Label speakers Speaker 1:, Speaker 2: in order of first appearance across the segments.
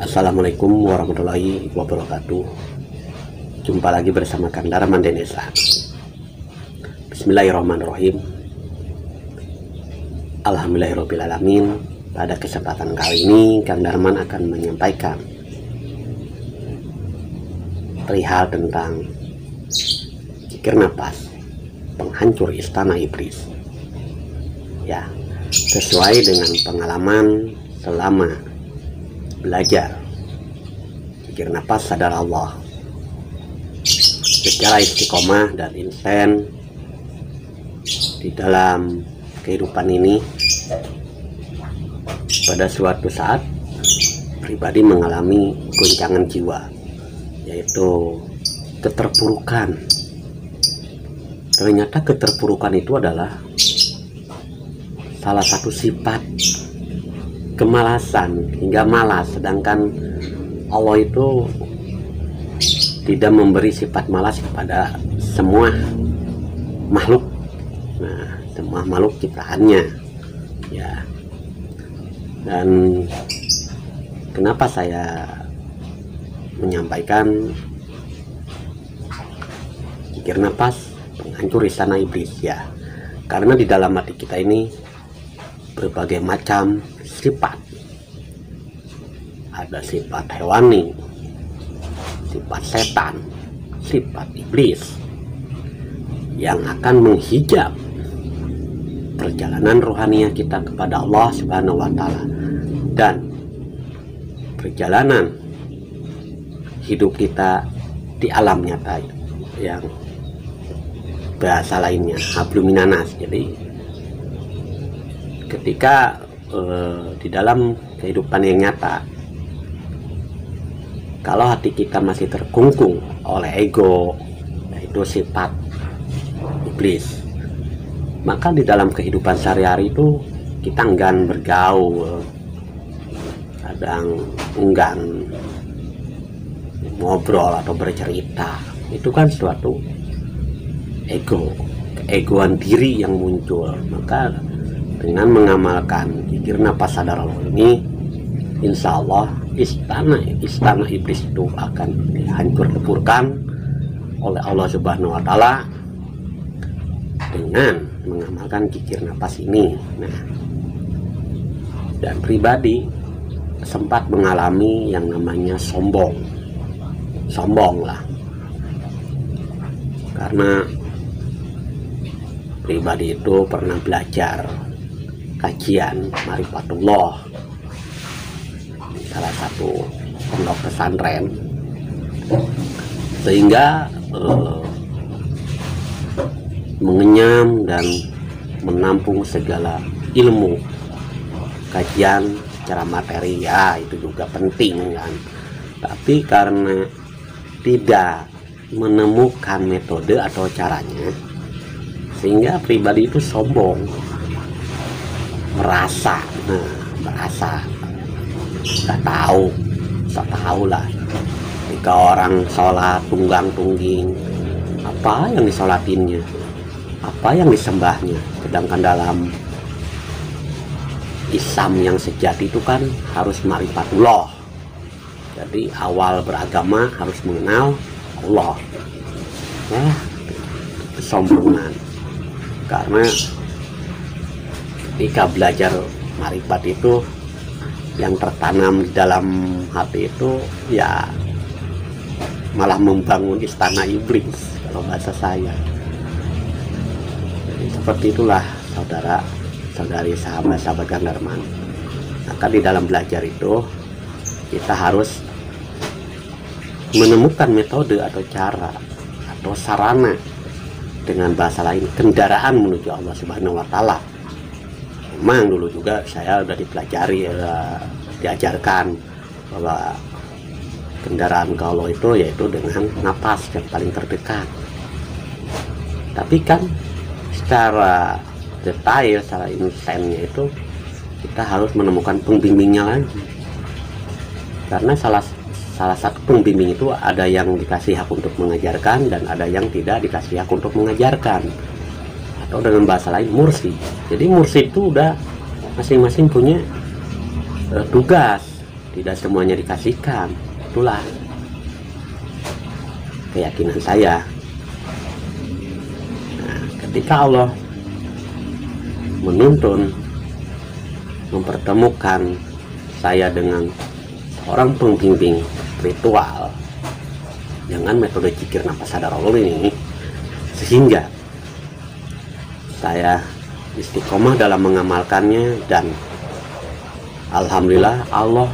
Speaker 1: Assalamualaikum warahmatullahi wabarakatuh. Jumpa lagi bersama Kang Darman Denesa. Bismillahirrahmanirrahim. Alhamdulillahirrahmanirrahim. Pada kesempatan kali ini Kang Darman akan menyampaikan perihal tentang zikir nafas penghancur istana iblis. Ya, sesuai dengan pengalaman selama belajar zikir nafas sadar Allah secara istiqomah dan insen di dalam kehidupan ini. Pada suatu saat pribadi mengalami goncangan jiwa, yaitu keterpurukan. Ternyata keterpurukan itu adalah salah satu sifat kemalasan hingga malas, sedangkan Allah itu tidak memberi sifat malas kepada semua makhluk. Nah, semua makhluk ciptaannya, ya. Dan kenapa saya menyampaikan zikir nafas penghancur istana iblis, ya? Karena di dalam hati kita ini berbagai macam sifat. Ada sifat hewani, sifat setan, sifat iblis yang akan menghijab perjalanan rohaniah kita kepada Allah Subhanahu wa Ta'ala dan perjalanan hidup kita di alam nyata yang bahasa lainnya hablum minanas. Jadi ketika di dalam kehidupan yang nyata, kalau hati kita masih terkungkung oleh ego, yaitu sifat iblis, maka di dalam kehidupan sehari-hari itu kita enggan bergaul, kadang enggan ngobrol atau bercerita. Itu kan suatu ego, keegoan diri yang muncul. Maka dengan mengamalkan zikir nafas sadar Allah ini, insya Allah istana iblis itu akan dihancur leburkan oleh Allah Subhanahu wa Ta'ala dengan mengamalkan zikir nafas ini. Nah, dan pribadi sempat mengalami yang namanya sombong lah, karena pribadi itu pernah belajar kajian Marifatullah di salah satu pondok pesantren, sehingga mengenyam dan menampung segala ilmu kajian secara materi. Ya, itu juga penting kan, tapi karena tidak menemukan metode atau caranya, sehingga pribadi itu sombong, merasa nggak tahu lah. Jika orang sholat tunggang-tungging, apa yang disolatinnya, apa yang disembahnya, sedangkan dalam Islam yang sejati itu kan harus marifatullah. Jadi awal beragama harus mengenal Allah. Nah, kesombongan, karena ketika belajar marifat itu yang tertanam di dalam hati itu ya malah membangun istana iblis kalau bahasa saya. Jadi seperti itulah saudara-saudari, sahabat-sahabat Kang Darman. Maka di dalam belajar itu kita harus menemukan metode atau cara atau sarana, dengan bahasa lain kendaraan menuju Allah Subhanahu wa Ta'ala. Memang dulu juga saya udah dipelajari, diajarkan bahwa kendaraan ke Allah itu yaitu dengan napas yang paling terdekat. Tapi kan secara detail, secara insennya itu kita harus menemukan pembimbingnya lagi, karena salah satu pembimbing itu ada yang dikasih hak untuk mengajarkan dan ada yang tidak dikasih hak untuk mengajarkan, atau dengan bahasa lain mursyid. Jadi mursyid itu udah masing-masing punya tugas tidak semuanya dikasihkan. Itulah keyakinan saya. Nah, ketika Allah menuntun, mempertemukan saya dengan seorang pembimbing spiritual dengan metode zikir nafas sadar Allah ini, sehingga saya istiqomah dalam mengamalkannya, dan alhamdulillah Allah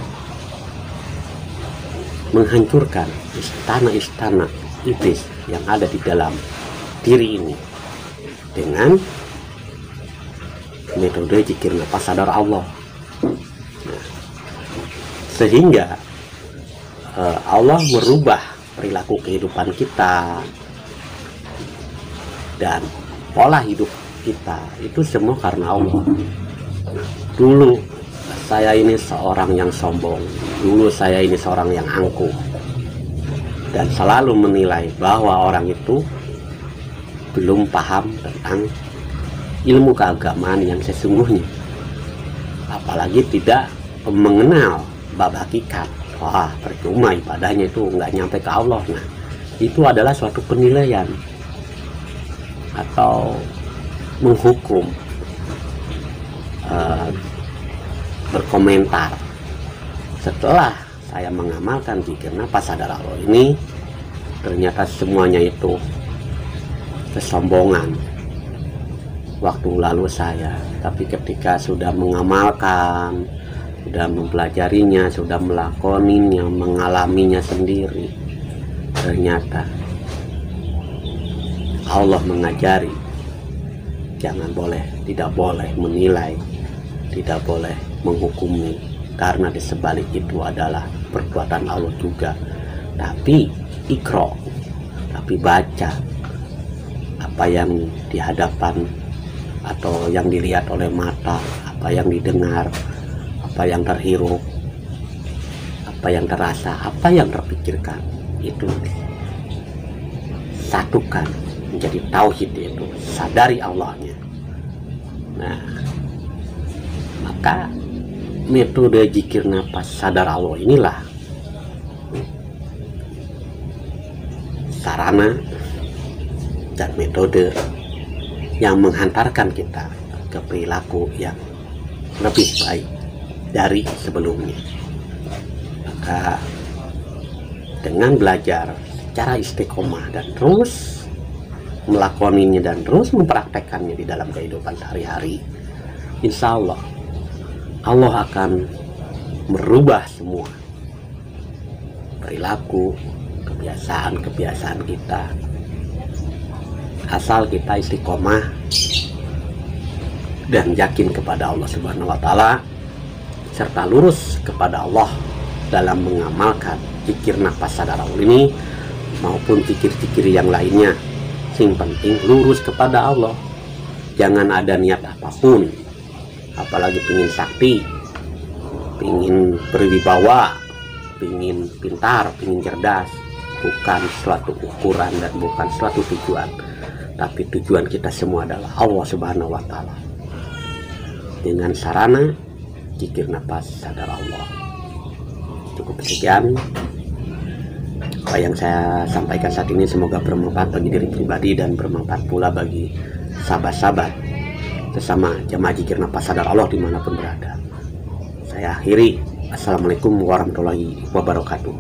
Speaker 1: menghancurkan istana-istana iblis yang ada di dalam diri ini dengan metode zikir nafas sadar Allah. Nah, sehingga Allah merubah perilaku kehidupan kita dan pola hidup kita, itu semua karena Allah. Dulu saya ini seorang yang sombong, dulu saya ini seorang yang angkuh, dan selalu menilai bahwa orang itu belum paham tentang ilmu keagamaan yang sesungguhnya, apalagi tidak mengenal bab hakikat. Wah, percuma ibadahnya itu nggak nyampe ke Allah. Nah, itu adalah suatu penilaian atau menghukum, berkomentar. Setelah saya mengamalkan zikir nafas sadar Allah ini, ternyata semuanya itu kesombongan waktu lalu saya. Tapi ketika sudah mengamalkan, sudah mempelajarinya, sudah melakoninya, mengalaminya sendiri, ternyata Allah mengajari tidak boleh menilai, tidak boleh menghukumi, karena di sebalik itu adalah perbuatan Allah juga. Tapi ikro, tapi baca apa yang di hadapan atau yang dilihat oleh mata, apa yang didengar, apa yang terhirup, apa yang terasa, apa yang terpikirkan, itu satukan menjadi tauhid, itu sadari Allahnya. Nah, maka metode zikir nafas sadar Allah inilah sarana dan metode yang menghantarkan kita ke perilaku yang lebih baik dari sebelumnya. Maka dengan belajar secara istiqomah dan terus melakoninya dan terus mempraktekkannya di dalam kehidupan sehari-hari, insya Allah Allah akan merubah semua perilaku, kebiasaan-kebiasaan kita, asal kita istiqomah dan yakin kepada Allah Subhanahu wa Ta'ala, serta lurus kepada Allah dalam mengamalkan zikir nafas sadar Allah ini maupun zikir-zikir yang lainnya. Yang penting lurus kepada Allah, jangan ada niat apapun, apalagi pingin sakti, pingin berwibawa, pingin pintar, pingin cerdas. Bukan suatu ukuran dan bukan suatu tujuan, tapi tujuan kita semua adalah Allah Subhanahu wa Ta'ala dengan sarana zikir nafas sadar Allah. Cukup sekian apa yang saya sampaikan saat ini, semoga bermanfaat bagi diri pribadi dan bermanfaat pula bagi sahabat-sahabat sesama jamaah zikir nafas sadar Allah dimanapun berada. Saya akhiri, assalamualaikum warahmatullahi wabarakatuh.